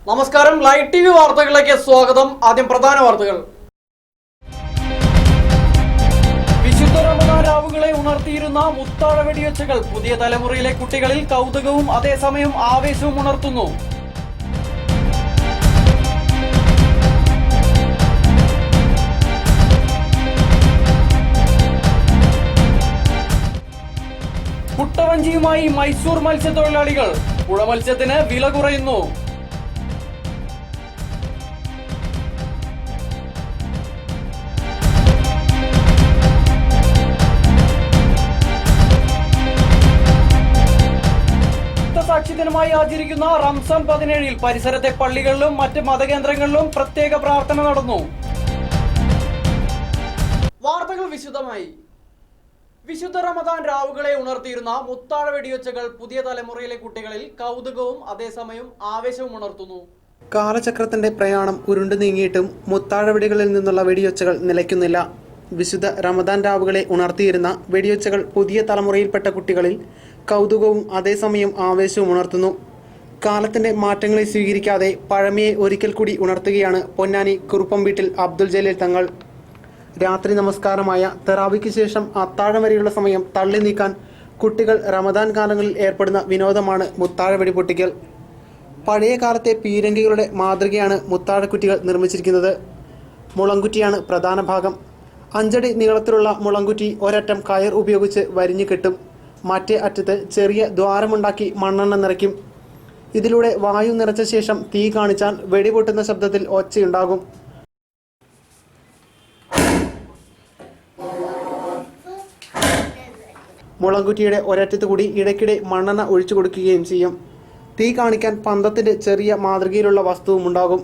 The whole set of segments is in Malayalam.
നമസ്കാരം, ലൈവ് ടി വി വാർത്തകളിലേക്ക് സ്വാഗതം. ആദ്യം പ്രധാന വാർത്തകൾ. വിശുദ്ധ റമദാൻ രാവുകളെ ഉണർത്തിയിരുന്ന മുത്താഴ വെടിവെച്ചുകൾ പുതിയ തലമുറയിലെ കുട്ടികളിൽ കൗതുകവും അതേസമയം ആവേശവും ഉണർത്തുന്നു. കുട്ടവഞ്ചിയുമായി മൈസൂർ മത്സ്യത്തൊഴിലാളികൾ. പുഴ മത്സ്യത്തിന് വില കുറയുന്നു. സാക്ഷി ദിനമായി ആചരിക്കുന്ന റംസാൻ 17 പരിസരത്തെ പള്ളികളിലും മറ്റ് മതകേന്ദ്രങ്ങളിലും പ്രത്യേക പ്രാർത്ഥന നടന്നു. വാർത്തകൾ വിശദമായി. വിശുദ്ധ റമദാൻ രാവുകളെ ഉണർത്തിയിരുന്ന മുത്താഴ വെടിവെച്ചുകൾ പുതിയ തലമുറയിലെ കുട്ടികളിൽ കൗതുകവും അതേസമയം ആവേശവും ഉണർത്തുന്നു. കാലചക്രത്തിന്റെ പ്രയാണം ഉരുണ്ടു നീങ്ങിയിട്ടും മുത്താഴ വെടികളിൽ നിന്നുള്ള വെടിയൊച്ചകൾ നിലയ്ക്കുന്നില്ല. വിശുദ്ധ റമദാൻ രാവുകളെ ഉണർത്തിയിരുന്ന വെടിയൊച്ചകൾ പുതിയ തലമുറയിൽപ്പെട്ട കുട്ടികളിൽ കൗതുകവും അതേസമയം ആവേശവും ഉണർത്തുന്നു. കാലത്തിന്റെ മാറ്റങ്ങളെ സ്വീകരിക്കാതെ പഴമയെ ഒരിക്കൽ കൂടി ഉണർത്തുകയാണ് പൊന്നാനി കുറുപ്പം വീട്ടിൽ അബ്ദുൽ ജലീൽ തങ്ങൾ. രാത്രി നമസ്കാരമായ തറാവിക്ക് ശേഷം അത്താഴം വരെയുള്ള സമയം തള്ളി നീക്കാൻ കുട്ടികൾ റമദാൻ കാലങ്ങളിൽ ഏർപ്പെടുന്ന വിനോദമാണ് മുത്താഴ വെടിപൊട്ടിക്കൽ. പഴയ കാലത്തെ പീരങ്കികളുടെ മാതൃകയാണ് മുത്താഴക്കുറ്റികൾ നിർമ്മിച്ചിരിക്കുന്നത്. മുളങ്കുറ്റിയാണ് പ്രധാന ഭാഗം. 5 അടി നീളത്തിലുള്ള മുളങ്കുറ്റി ഒരറ്റം കയർ ഉപയോഗിച്ച് വരിഞ്ഞു കെട്ടും. മറ്റേ അറ്റത്ത് ചെറിയ ദ്വാരമുണ്ടാക്കി മണ്ണെണ്ണ നിറയ്ക്കും. ഇതിലൂടെ വായു നിറച്ച ശേഷം തീ കാണിച്ചാൽ വെടിപൊട്ടുന്ന ശബ്ദത്തിൽ ഒച്ചയുണ്ടാകും. മുളങ്കുറ്റിയുടെ ഒരറ്റത്ത് കൂടി ഇടയ്ക്കിടെ മണ്ണെണ്ണ ഒഴിച്ചു കൊടുക്കുകയും ചെയ്യും. തീ കാണിക്കാൻ പന്തത്തിന്റെ ചെറിയ മാതൃകയിലുള്ള വസ്തുവും ഉണ്ടാകും.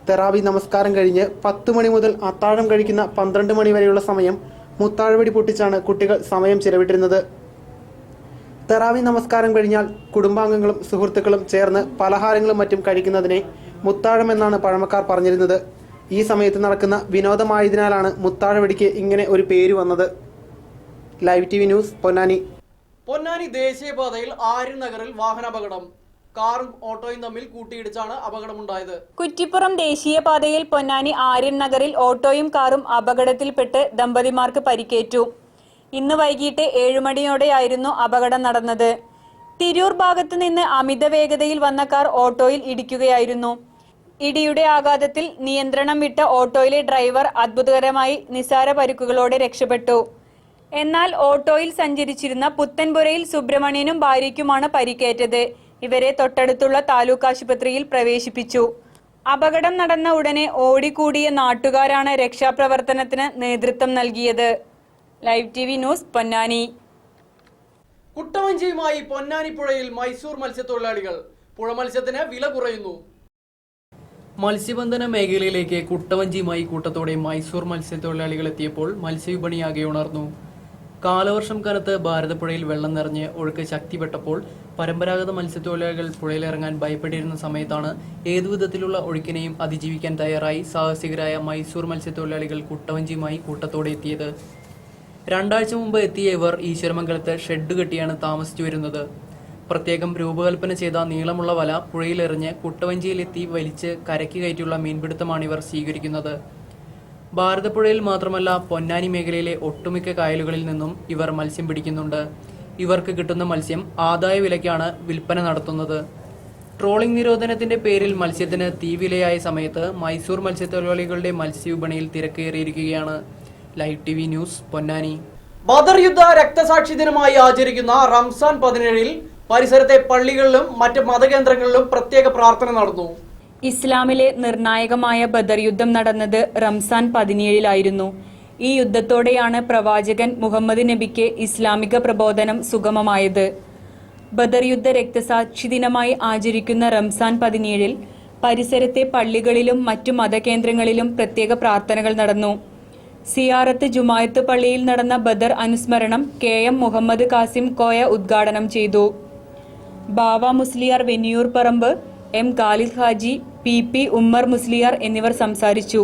തെറാവി നമസ്കാരം കഴിഞ്ഞ് 10 മണി മുതൽ അത്താഴം കഴിക്കുന്ന 12 മണി വരെയുള്ള സമയം മുത്താഴവെടി പൊട്ടിച്ചാണ് കുട്ടികൾ സമയം ചിലവിട്ടിരുന്നത്. തെറാവി നമസ്കാരം കഴിഞ്ഞാൽ കുടുംബാംഗങ്ങളും സുഹൃത്തുക്കളും ചേർന്ന് പലഹാരങ്ങളും മറ്റും കഴിക്കുന്നതിനെ മുത്താഴം എന്നാണ് പഴമക്കാർ പറഞ്ഞിരുന്നത്. ഈ സമയത്ത് നടക്കുന്ന വിനോദമായതിനാലാണ് മുത്താഴവെടിക്ക് ഇങ്ങനെ ഒരു പേര് വന്നത്. Live T V news, Ponnani. Ponnani ദേശീയപാതയിൽ ആര്യൻ നഗറിൽ വാഹനാപകടം. കാറും ഓട്ടോയും തമ്മിൽ കൂട്ടിയിടിച്ചാണ് അപകടമുണ്ടായത്. കുറ്റിപ്പുറം ദേശീയപാതയിൽ പൊന്നാനി ആര്യൻ നഗറിൽ ഓട്ടോയും കാറും അപകടത്തിൽപ്പെട്ട് ദമ്പതിമാർക്ക് പരിക്കേറ്റു. ഇന്ന് വൈകിട്ട് 7 മണിയോടെയായിരുന്നു അപകടം നടന്നത്. തിരൂർ ഭാഗത്തു നിന്ന് അമിത വേഗതയിൽ വന്ന കാർ ഓട്ടോയിൽ ഇടിക്കുകയായിരുന്നു. ഇടിയുടെ ആഘാതത്തിൽ നിയന്ത്രണം വിട്ട ഓട്ടോയിലെ ഡ്രൈവർ അത്ഭുതകരമായി നിസ്സാര പരിക്കുകളോടെ രക്ഷപ്പെട്ടു. എന്നാൽ ഓട്ടോയിൽ സഞ്ചരിച്ചിരുന്ന പുത്തൻപുരയിൽ സുബ്രഹ്മണ്യനും ഭാര്യയ്ക്കുമാണ് പരിക്കേറ്റത്. ഇവരെ തൊട്ടടുത്തുള്ള താലൂക്ക് ആശുപത്രിയിൽ പ്രവേശിപ്പിച്ചു. അപകടം നടന്ന ഉടനെ ഓടിക്കൂടിയ നാട്ടുകാരാണ് രക്ഷാപ്രവർത്തനത്തിന് നേതൃത്വം നൽകിയത്. Live T V news, Ponnani. കുട്ടവഞ്ചിയുമായി പൊന്നാനി പുഴയിൽ മൈസൂർ മത്സ്യത്തൊഴിലാളികൾ. പുഴ മത്സ്യത്തിന് വില കുറയുന്നു. മത്സ്യബന്ധന മേഖലയിലേക്ക് കുട്ടവഞ്ചിയുമായി കൂട്ടത്തോടെ മൈസൂർ മത്സ്യത്തൊഴിലാളികൾ എത്തിയപ്പോൾ മത്സ്യവിപണിയാകെ ഉണർന്നു. കാലവർഷം കാലത്ത് ഭാരതപ്പുഴയിൽ വെള്ളം നിറഞ്ഞ് ഒഴുക്ക് ശക്തിപ്പെട്ടപ്പോൾ പരമ്പരാഗത മത്സ്യത്തൊഴിലാളികൾ പുഴയിലിറങ്ങാൻ ഭയപ്പെട്ടിരുന്ന സമയത്താണ് ഏതുവിധത്തിലുള്ള ഒഴുക്കിനെയും അതിജീവിക്കാൻ തയ്യാറായി സാഹസികരായ മൈസൂർ മത്സ്യത്തൊഴിലാളികൾ കുട്ടവഞ്ചിയുമായി കൂട്ടത്തോടെ എത്തിയത്. 2 ആഴ്ച മുമ്പ് എത്തിയ ഇവർ ഈശ്വരമംഗലത്ത് ഷെഡ് കെട്ടിയാണ് താമസിച്ചു വരുന്നത്. പ്രത്യേകം രൂപകൽപ്പന ചെയ്ത നീളമുള്ള വല പുഴയിലെറിഞ്ഞ് കുട്ടവഞ്ചിയിലെത്തി വലിച്ച് കരയ്ക്ക് കയറ്റിയുള്ള മീൻപിടുത്തമാണ് ഇവർ സ്വീകരിക്കുന്നത്. ഭാരതപ്പുഴയിൽ മാത്രമല്ല പൊന്നാനി മേഖലയിലെ ഒട്ടുമിക്ക കായലുകളിൽ നിന്നും ഇവർ മത്സ്യം പിടിക്കുന്നുണ്ട്. ഇവർക്ക് കിട്ടുന്ന മത്സ്യം ആദായ വിലയ്ക്കാണ് വിൽപ്പന നടത്തുന്നത്. ട്രോളിംഗ് നിരോധനത്തിന്റെ പേരിൽ മത്സ്യത്തിന് തീവിലയായ സമയത്ത് മൈസൂർ മത്സ്യത്തൊഴിലാളികളുടെ മത്സ്യവിപണിയിൽ തിരക്കേറിയിരിക്കുകയാണ്. Live T V news, Ponnani. ബദർ യുദ്ധ രക്തസാക്ഷി ദിനമായി ആചരിക്കുന്ന റംസാൻ 17 പരിസരത്തെ പള്ളികളിലും മറ്റ് മതകേന്ദ്രങ്ങളിലും പ്രത്യേക പ്രാർത്ഥന നടന്നു. ഇസ്ലാമിലെ നിർണായകമായ ബദർ യുദ്ധം നടന്നത് റംസാൻ 17 ഈ യുദ്ധത്തോടെയാണ് പ്രവാചകൻ മുഹമ്മദ് നബിക്ക് ഇസ്ലാമിക പ്രബോധനം സുഗമമായത്. ബദർ യുദ്ധ രക്തസാക്ഷി ദിനമായി ആചരിക്കുന്ന റംസാൻ 17 പരിസരത്തെ പള്ളികളിലും മറ്റു മതകേന്ദ്രങ്ങളിലും പ്രത്യേക പ്രാർത്ഥനകൾ നടന്നു. സിയാറത്ത് ജുമായത്ത് പള്ളിയിൽ നടന്ന ബദർ അനുസ്മരണം KM മുഹമ്മദ് കാസിം കോയ ഉദ്ഘാടനം ചെയ്തു. ബാവ മുസ്ലിയാർ വെന്നിയൂർ പറമ്പ്, M ഖാലിദ് ഹാജി, PP ഉമ്മർ മുസ്ലിയാർ എന്നിവർ സംസാരിച്ചു.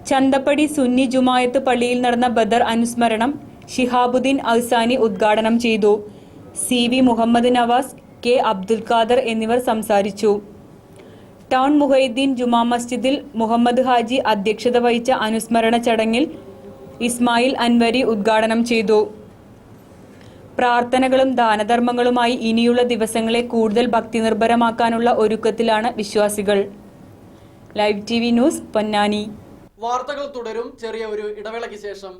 ചന്തപ്പടി സുന്നി ജുമായത്ത് പള്ളിയിൽ നടന്ന ബദർ അനുസ്മരണം ഷിഹാബുദ്ദീൻ ഔസാനി ഉദ്ഘാടനം ചെയ്തു. CV മുഹമ്മദ് നവാസ്, K അബ്ദുൽ ഖാദർ എന്നിവർ സംസാരിച്ചു. ടൗൺ മുഹൈദ്ദീൻ ജുമാ മസ്ജിദിൽ മുഹമ്മദ് ഹാജി അധ്യക്ഷത വഹിച്ച അനുസ്മരണ ചടങ്ങിൽ ഇസ്മായിൽ അൻവരി ഉദ്ഘാടനം ചെയ്തു. പ്രാർത്ഥനകളും ദാനധർമ്മങ്ങളുമായി ഇനിയുള്ള ദിവസങ്ങളെ കൂടുതൽ ഭക്തിനിർഭരമാക്കാനുള്ള ഒരുക്കത്തിലാണ് വിശ്വാസികൾ. Live TV news, Ponnani. വാർത്തകൾ തുടരും. ചെറിയ ഒരു ഇടവേളയ്ക്ക് ശേഷം